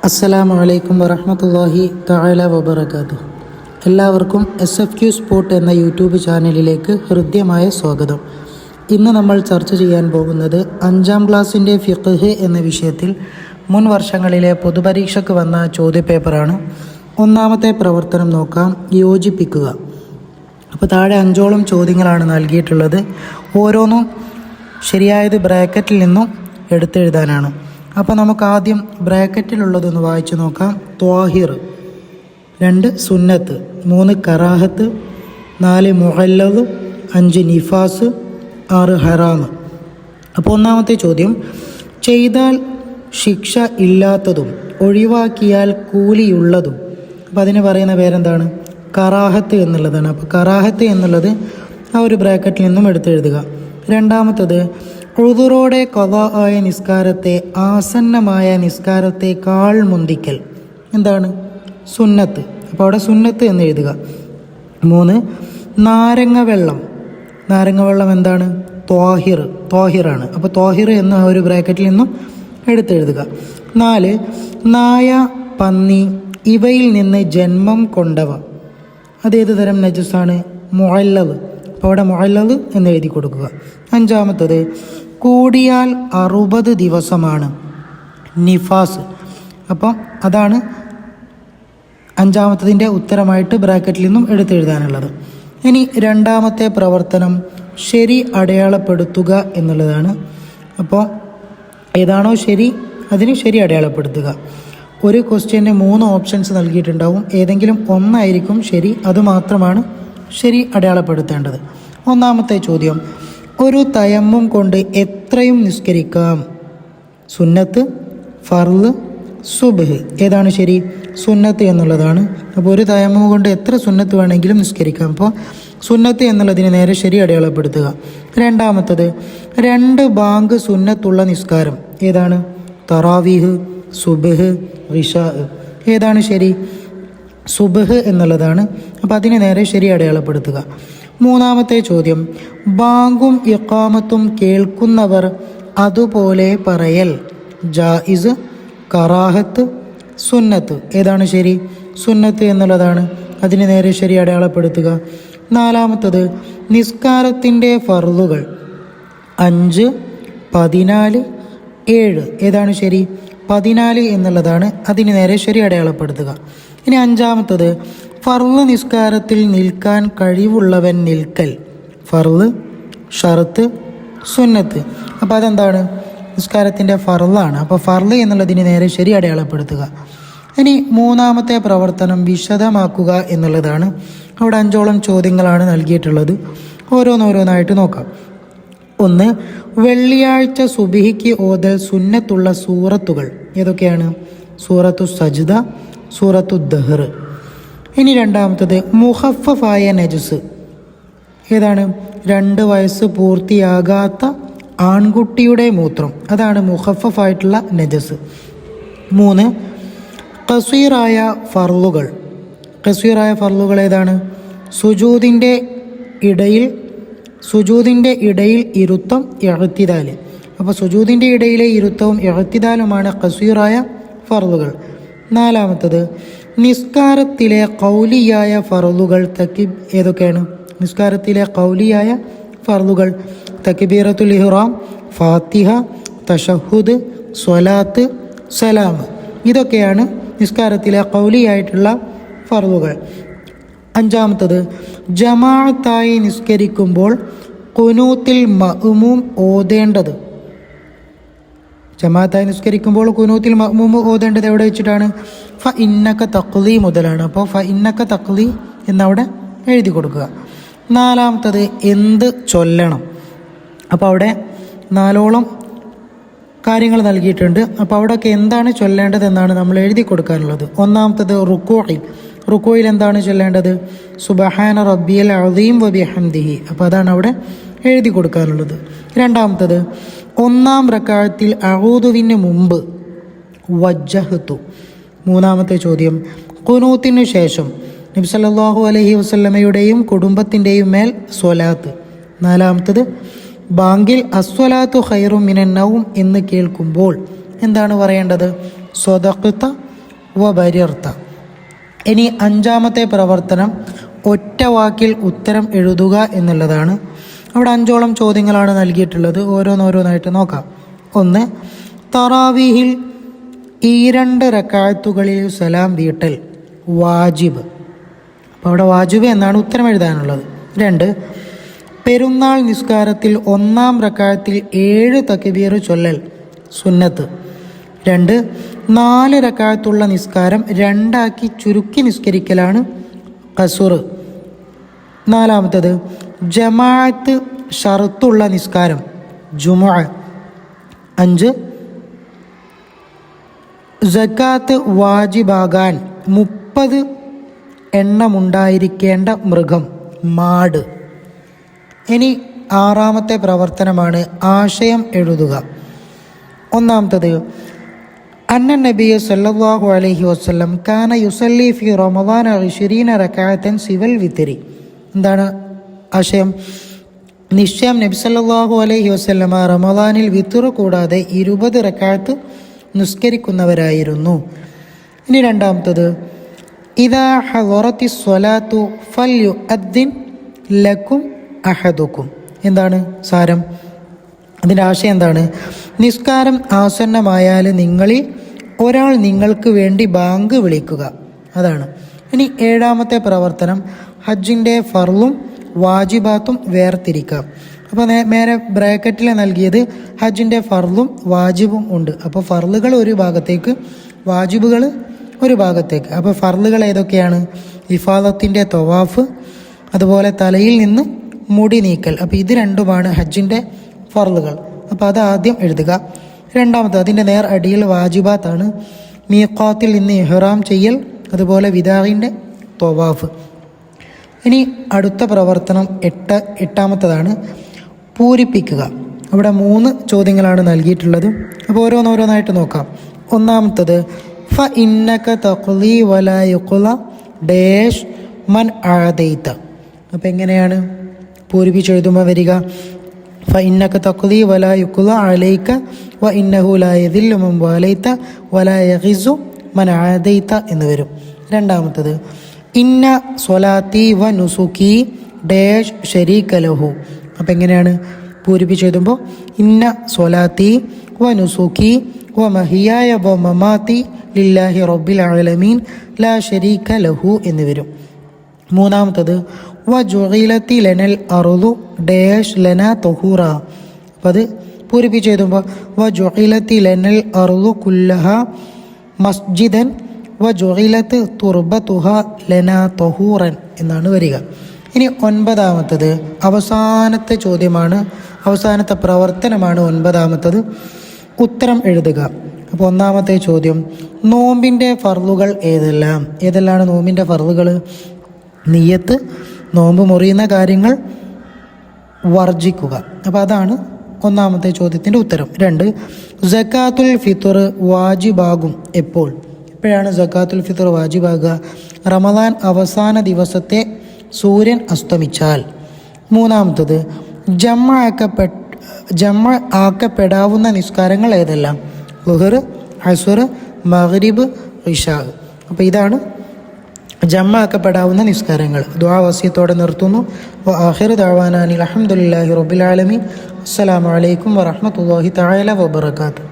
അസ്സലാമു അലൈക്കും വറഹ്മത്തുള്ളാഹി തആല വബറകാതുഹു. എല്ലാവർക്കും SFQ സ്പോട്ട് എന്ന യൂട്യൂബ് ചാനലിലേക്ക് ഹൃദ്യമായ സ്വാഗതം. ഇന്ന് നമ്മൾ ചർച്ച ചെയ്യാൻ പോകുന്നത് 5ാം ക്ലാസ്സിൻ്റെ ഫിഖ്ഹ് എന്ന വിഷയത്തിൽ മുൻ വർഷങ്ങളിലെ പൊതുപരീക്ഷയ്ക്ക് വന്ന ചോദ്യപേപ്പറാണ്. ഒന്നാമത്തെ പ്രവർത്തനം നോക്കാം, യോജിപ്പിക്കുക. അപ്പോൾ താഴെ 5ഓളം ചോദ്യങ്ങളാണ് നൽകിയിട്ടുള്ളത്. ഓരോന്നും ശരിയായത് ബ്രാക്കറ്റിൽ നിന്നും എടുത്തെഴുതാനാണ്. അപ്പോൾ നമുക്ക് ആദ്യം ബ്രാക്കറ്റിലുള്ളതൊന്ന് വായിച്ചു നോക്കാം. ത്വാഹിർ, 2 സുന്നത്ത്, 3 കറാഹത്ത്, 4 മുഹല്ലദ്, 5 നിഫാസ്, 6 ഹറാമ്. അപ്പോൾ ഒന്നാമത്തെ ചോദ്യം, ചെയ്താൽ ശിക്ഷ ഇല്ലാത്തതും ഒഴിവാക്കിയാൽ കൂലിയുള്ളതും. അപ്പോൾ അതിന് പറയുന്ന പേരെന്താണ്? കറാഹത്ത് എന്നുള്ളതാണ്. അപ്പോൾ കറാഹത്ത് എന്നുള്ളത് ആ ഒരു ബ്രാക്കറ്റിൽ നിന്നും എടുത്തെഴുതുക. രണ്ടാമത്തത്, ഉദുറോടെ ഖളാ ആയ നിസ്കാരത്തെ ആസന്നമായ നിസ്കാരത്തെക്കാൾ മുന്തിക്കൽ. എന്താണ്? സുന്നത്ത്. അപ്പോൾ അവിടെ സുന്നത്ത് എന്ന് എഴുതുക. 3 നാരങ്ങ വെള്ളം എന്താണ്? ത്വാഹിറാണ്. അപ്പോൾ ത്വാഹിർ എന്ന് ആ ഒരു ബ്രാക്കറ്റിൽ നിന്നും എടുത്തെഴുതുക. 4 നായ, പന്നി ഇവയിൽ നിന്ന് ജന്മം കൊണ്ടവ. അതേത് തരം നജസാണ്? മുഅല്ലദ്. അപ്പോൾ അവിടെ മുഅല്ലദ് എന്ന് എഴുതി കൊടുക്കുക. 5ാമത്തത്, കൂടിയാൽ 60 ദിവസമാണ് നിഫാസ്. അപ്പം അതാണ് 5ാമത്തതിൻ്റെ ഉത്തരമായിട്ട് ബ്രാക്കറ്റിൽ നിന്നും എടുത്തെഴുതാനുള്ളത്. ഇനി രണ്ടാമത്തെ പ്രവർത്തനം ശരി അടയാളപ്പെടുത്തുക എന്നുള്ളതാണ്. അപ്പോൾ ഏതാണോ ശരി അതിന് ശരി അടയാളപ്പെടുത്തുക. ഒരു ക്വസ്റ്റ്യന് 3 ഓപ്ഷൻസ് നൽകിയിട്ടുണ്ടാവും. ഏതെങ്കിലും ഒന്നായിരിക്കും ശരി, അതുമാത്രമാണ് ശരി അടയാളപ്പെടുത്തേണ്ടത്. ഒന്നാമത്തെ ചോദ്യം, ഒരു തയമ്മും കൊണ്ട് എത്രയും നിസ്കരിക്കാം? സുന്നത്ത്, ഫർള്, സുബ്ഹ്. ഏതാണ് ശരി? സുന്നത്ത് എന്നുള്ളതാണ്. അപ്പോൾ ഒരു തയമ്മും കൊണ്ട് എത്ര സുന്നത്ത് വേണമെങ്കിലും നിസ്കരിക്കാം. അപ്പോൾ സുന്നത്ത് എന്നുള്ളതിന് നേരെ ശരി അടയാളപ്പെടുത്തുക. രണ്ടാമത്തത്, 2 ബാങ്ക് സുന്നത്തുള്ള നിസ്കാരം. ഏതാണ്? തറാവീഹ്, സുബ്ഹ്, ഇശാ. ഏതാണ് ശരി? സുബ്ഹ് എന്നുള്ളതാണ്. അപ്പോൾ അതിന് നേരെ ശരി അടയാളപ്പെടുത്തുക. മൂന്നാമത്തെ ചോദ്യം, ബാങ്കും ഇഖാമത്തും കേൾക്കുന്നവർ അതുപോലെ പറയൽ. ജായിസ്, കറാഹത്ത്, സുന്നത്ത്. ഏതാണ് ശരി? സുന്നത്ത് എന്നുള്ളതാണ്. അതിന് നേരെ ശരി അടയാളപ്പെടുത്തുക. നാലാമത്തത്, നിസ്കാരത്തിൻ്റെ ഫർളുകൾ 5, 14, 7. ഏതാണ് ശരി? 14 എന്നുള്ളതാണ്. അതിന് നേരെ ശരി അടയാളപ്പെടുത്തുക. ഇനി 5ാമത്തത്, ഫർള് നിസ്കാരത്തിൽ നിൽക്കാൻ കഴിവുള്ളവൻ നിൽക്കൽ. ഫർള്, ഷർത്ത്, സുന്നത്ത്. അപ്പോൾ അതെന്താണ്? നിസ്കാരത്തിൻ്റെ ഫർളാണ്. അപ്പോൾ ഫർള് എന്നുള്ളതിന് നേരെ ശരി അടയാളപ്പെടുത്തുക. ഇനി മൂന്നാമത്തെ പ്രവർത്തനം വിശദമാക്കുക എന്നുള്ളതാണ്. അവിടെ 5ഓളം ചോദ്യങ്ങളാണ് നൽകിയിട്ടുള്ളത്. ഓരോന്നോരോന്നായിട്ട് നോക്കാം. 1 വെള്ളിയാഴ്ച സുബ്ഹിക്ക് ഓതൽ സുന്നത്തുള്ള സൂറത്തുകൾ ഏതൊക്കെയാണ്? സൂറത്തു സജ്ദ, സൂറത്തു ദഹ്ർ. ഇനി രണ്ടാമത്തത്, മുഖഫഫായ നജസ്. ഏതാണ്? 2 വയസ്സ് പൂർത്തിയാകാത്ത ആൺകുട്ടിയുടെ മൂത്രം. അതാണ് മുഖഫഫായിട്ടുള്ള നജസ്. 3 ഖസീറായ ഫർളുകൾ. ഖസീറായ ഫർളുകൾ ഏതാണ്? സുജൂദിൻ്റെ ഇടയിൽ ഇരുത്തം, ഇഅ്തിദാൽ. അപ്പോൾ സുജൂദിൻ്റെ ഇടയിലെ ഇരുത്തവും ഇഅ്തിദാലുമാണ് ഖസീറായ ഫർളുകൾ. 4ാമത്തത്, നിസ്കാരത്തിലെ ഖൗലിയായ ഫർളുകൾ. ഏതൊക്കെയാണ് നിസ്കാരത്തിലെ ഖൗലിയായ ഫർളുകൾ? തക്ബീറത്തുൽ ഇഹ്റാം, ഫാത്തിഹ, തശഹുദ്, സ്വലാത്ത്, സലാം. ഇതൊക്കെയാണ് നിസ്കാരത്തിലെ ഖൗലിയായിട്ടുള്ള ഫർളുകൾ. 5ാമത്തത്, ജമാഅത്തായി നിസ്കരിക്കുമ്പോൾ ഖുനൂത്തിൽ മഅ്മൂം ഓതേണ്ടത്. ജമാഅത്തായി നിസ്കരിക്കുമ്പോൾ ഖുനൂത്തിൽ മഅ്മൂം ഓതേണ്ടത് എവിടെ വെച്ചിട്ടാണ്? ഫ ഇന്നക തഖ്ലി മുതലാണ്. അപ്പോൾ ഫ ഇന്നക തഖ്ലി എന്നവിടെ എഴുതി കൊടുക്കുക. 4ാമത്തത്, എന്ത് ചൊല്ലണം. അപ്പോൾ അവിടെ 4ഓളം കാര്യങ്ങൾ നൽകിയിട്ടുണ്ട്. അപ്പോൾ അവിടെയൊക്കെ എന്താണ് ചൊല്ലേണ്ടത് എന്നാണ് നമ്മൾ എഴുതി കൊടുക്കാനുള്ളത്. ഒന്നാമത്തത്, റുക്കോയിൽ എന്താണ് ചൊല്ലേണ്ടത്? സുബ്ഹാന റബ്ബിയൽ അസീം വബിഹംദിഹി. അപ്പോൾ അതാണ് അവിടെ എഴുതി കൊടുക്കാനുള്ളത്. രണ്ടാമത്തത്, 1ാം റക്അത്തിൽ അഊദുവിന് മുമ്പ് വജ്ജഹ്തു. 3ാമത്തെ ചോദ്യം, ഖുനൂത്തിന് ശേഷം നബി സല്ലല്ലാഹു അലൈഹി വസല്ലമയുടെയും കുടുംബത്തിൻ്റെയും മേൽ സ്വലാത്ത്. 4ാമത്തത്, ബാങ്കിൽ അസ്വലാത്തു ഖൈറും മിനൻ നൗം എന്ന് കേൾക്കുമ്പോൾ എന്താണ് പറയേണ്ടത്? സ്വദഖ്ത വബരിർത്ത. ഇനി അഞ്ചാമത്തെ പ്രവർത്തനം ഒറ്റ വാക്കിൽ ഉത്തരം എഴുതുക എന്നുള്ളതാണ്. അവിടെ 5ഓളം ചോദ്യങ്ങളാണ് നൽകിയിട്ടുള്ളത്. ഓരോന്നോരോന്നായിട്ട് നോക്കാം. 1. തറാവീഹിൽ ഈ 2 റക്അത്തുകളിൽ സലാം വീട്ടൽ വാജിബ്. അപ്പോൾ അവിടെ വാജിബ് എന്നാണ് ഉത്തരം എഴുതാനുള്ളത്. 2. പെരുന്നാൾ നിസ്കാരത്തിൽ 1-ാം റക്അത്തിൽ 7 തക്ബീർ ചൊല്ലൽ സുന്നത്ത്. 2. 4 റക്അത്തുള്ള നിസ്കാരം 2ആക്കി ചുരുക്കി നിസ്കരിക്കലാണ് ഖസുർ. 4. ജമാഅത്ത് ഷർത്തുള്ള നിസ്കാരം ജുമുഅ. 5. സക്കാത്ത് വാജിബാകാൻ 30 എണ്ണമുണ്ടായിരിക്കേണ്ട മൃഗം മാട്. ഇനി 6ാമത്തെ പ്രവർത്തനമാണ് ആശയം എഴുതുക. 1. അന്ന നബിയ സല്ലല്ലാഹു അലൈഹി വസല്ലം കാന യുസല്ലി ഫി റമദാന 20 റക്അത്തൻ സിവൽ വിത്രി. എന്താണ് ആശയം? നിശ്ചയം നബി സല്ലല്ലാഹു അലൈഹി വസല്ലമ റമദാനിൽ വിത്ർ കൂടാതെ 20 റക്അത്ത് നിസ്കരിക്കുന്നവരായിരുന്നു. ഇനി 2. ഇദാ ഹദറത്തി സ്വലാത്തു ഫൽയുഅദ്ദിൻ ലക്കും അഹദുക്കും. എന്താണ് സാരം? അതിൻ്റെ ആശയം എന്താണ്? നിസ്കാരം ആസന്നമായാൽ നിങ്ങളിൽ ഒരാൾ നിങ്ങൾക്ക് വേണ്ടി ബാങ്ക് വിളിക്കുക. അതാണ്. ഇനി 7ാമത്തെ പ്രവർത്തനം ഹജ്ജിൻ്റെ ഫർളും വാജിബാത്തും വേർതിരിക്കാം. അപ്പോൾ നേരെ ബ്രാക്കറ്റിൽ നൽകിയത് ഹജ്ജിൻ്റെ ഫർളും വാജിബും ഉണ്ട്. അപ്പോൾ ഫർളുകൾ ഒരു ഭാഗത്തേക്ക്, വാജിബുകൾ ഒരു ഭാഗത്തേക്ക്. അപ്പോൾ ഫർളുകൾ ഏതൊക്കെയാണ്? ഇഫാദത്തിൻ്റെ തവാഫ്, അതുപോലെ തലയിൽ നിന്ന് മുടി നീക്കൽ. അപ്പോൾ ഇത് രണ്ടുമാണ് ഹജ്ജിൻ്റെ ഫർളുകൾ. അപ്പോൾ അത് ആദ്യം എഴുതുക. 2ാമത് അതിൻ്റെ നേർ അടിയിൽ വാജിബാത്താണ്. മീഖാത്തിൽ നിന്ന് ഇഹ്റാം ചെയ്യൽ, അതുപോലെ വിദാഇൻ്റെ തവാഫ്. ഇനി അടുത്ത പ്രവർത്തനം 8ാമത്തതാണ് പൂരിപ്പിക്കുക. അവിടെ 3 ചോദ്യങ്ങളാണ് നൽകിയിട്ടുള്ളത്. അപ്പോൾ ഓരോന്നോരോന്നായിട്ട് നോക്കാം. 1. ഫ ഇന്നക തഖ്ലി വലാ യുഖ്ല ഡാഷ് മൻ ആദൈത. അപ്പോൾ എങ്ങനെയാണ് പൂരിപ്പിച്ചെഴുതുമ്പോൾ വരിക? ഫ ഇന്നക തഖ്ലി വലാ യുഖ്ല അലൈക വ ഇന്നഹു ലാ യദില്ലു മൻ വാലൈത വലാ യഗിസു മൻ ആദൈത എന്ന് വരും. 2. ഇന്ന സ്വലാത്തി വ നുസുക്കി ഡാഷ് ശരീക ലഹു. അപ്പം എങ്ങനെയാണ് പൂരിപ്പിച്ചെഴുതുമ്പോൾ? ഇന്ന സ്വലാത്തി വ നുസുക്കി വ മഹിയായ വ മമാത്തി ലില്ലാഹി റബ്ബിൽ ആലമീൻ ലാ ശരീക ലഹു എന്ന് വരും. 3. വ ജുഇലത്തി ലനൽ അർളു ഡാഷ് ലന തൊഹൂറ. അപ്പം അത് പൂരിപ്പിച്ചെഴുതുമ്പോൾ വ ജുഇലത്തി ലനൽ അർളു കുല്ലഹ മസ്ജിദൻ വ ജുഇലത്ത് തുർബത്തുഹ ലന തൊഹൂറൻ എന്നാണ് വരിക. ഇനി 9. അവസാനത്തെ ചോദ്യമാണ്, അവസാനത്തെ പ്രവർത്തനമാണ് 9. ഉത്തരം എഴുതുക. അപ്പോൾ 1ാമത്തെ ചോദ്യം, നോമ്പിൻ്റെ ഫർളുകൾ ഏതെല്ലാണ് നോമ്പിൻ്റെ ഫർളുകൾ? നിയ്യത്ത്, നോമ്പ് മുറിയുന്ന കാര്യങ്ങൾ വർജിക്കുക. അപ്പോൾ അതാണ് 1ാമത്തെ ചോദ്യത്തിൻ്റെ ഉത്തരം. 2. സക്കാത്തുൽ ഫിത്ർ വാജിബാകും എപ്പോൾ? എപ്പോഴാണ് സക്കാത്തുൽ ഫിത്ർ വാജിബാകുക? റമദാൻ അവസാന ദിവസത്തെ സൂര്യൻ അസ്തമിച്ചാൽ. 3. ജമ ആക്കപ്പെടാവുന്ന നിസ്കാരങ്ങൾ ഏതെല്ലാം? ളുഹർ, അസ്ർ, മഗ്രിബ്, ഇശാ. അപ്പോൾ ഇതാണ് ജമ ആക്കപ്പെടാവുന്ന നിസ്കാരങ്ങൾ. ദുആ വസിയത്തോടെ നിർത്തുന്നു. വ ആഖിറു ദഅവാനാ അൽഹംദുലില്ലാഹി റബ്ബിൽ ആലമീൻ. അസ്സലാമു അലൈക്കും വറഹ്മത്തുള്ളാഹി തആല വബറകാതുഹു.